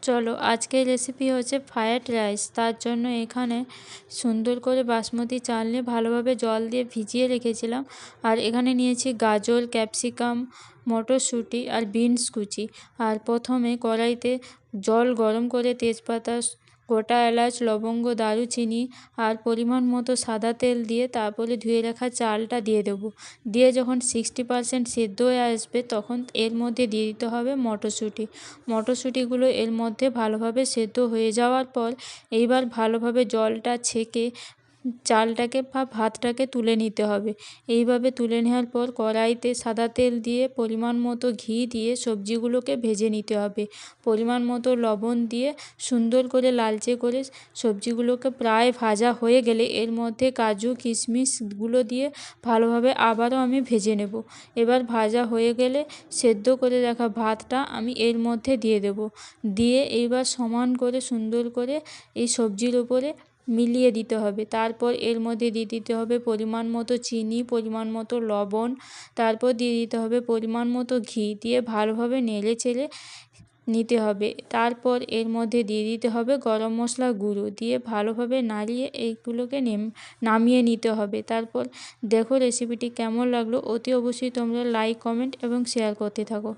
চলো আজকের রেসিপি হচ্ছে ফ্রায়েড রাইস। তার জন্য এখানে সুন্দর করে বাসমতি চাল নিয়ে ভালোভাবে জল দিয়ে ভিজিয়ে রেখেছিলাম। আর এখানে নিয়েছি গাজর, ক্যাপসিকাম, মটরশুঁটি আর বিনস কুচি। আর প্রথমে কড়াইতে জল গরম করে তেজপাতা, গোটা এলাচ, লবঙ্গ, দারুচিনি আর পরিমাণ মতো সাদা তেল দিয়ে তারপরে ধুয়ে রাখা চালটা দিয়ে দেবো। দিয়ে যখন 60% সেদ্ধ হয়ে আসবে তখন এর মধ্যে দিয়ে দিতে হবে মটরশুঁটি। মটরশুঁটিগুলো এর মধ্যে ভালোভাবে সেদ্ধ হয়ে যাওয়ার পর এইবার ভালোভাবে জলটা ছেঁকে চালটাকে বা ভাতটাকে তুলে নিতে হবে। এইভাবে তুলে নেওয়ার পর কড়াইতে সাদা তেল দিয়ে পরিমাণ মতো ঘি দিয়ে সবজিগুলোকে ভেজে নিতে হবে। পরিমাণ মতো লবণ দিয়ে সুন্দর করে লালচে করে সবজিগুলোকে প্রায় ভাজা হয়ে গেলে এর মধ্যে কাজু কিশমিশগুলো দিয়ে ভালোভাবে আবারও আমি ভেজে নেব। এবার ভাজা হয়ে গেলে সেদ্ধ করে রাখা ভাতটা আমি এর মধ্যে দিয়ে দেব। দিয়ে এইবার সমান করে সুন্দর করে এই সবজির উপরে মিলিয়ে দিতে হবে। তারপর এর মধ্যে দিয়ে দিতে হবে পরিমাণ মতো চিনি, পরিমাণ মতো লবণ, তারপর দিয়ে দিতে হবে পরিমাণ মতো ঘি, দিয়ে ভালোভাবে নেড়ে চেড়ে নিতে হবে। তারপর এর মধ্যে দিয়ে দিতে হবে গরম মশলার গুঁড়ো, দিয়ে ভালোভাবে নাড়িয়ে এইগুলোকে নামিয়ে নিতে হবে। তারপর দেখো রেসিপিটি কেমন লাগলো, অতি অবশ্যই তোমরা লাইক, কমেন্ট এবং শেয়ার করতে থাকো।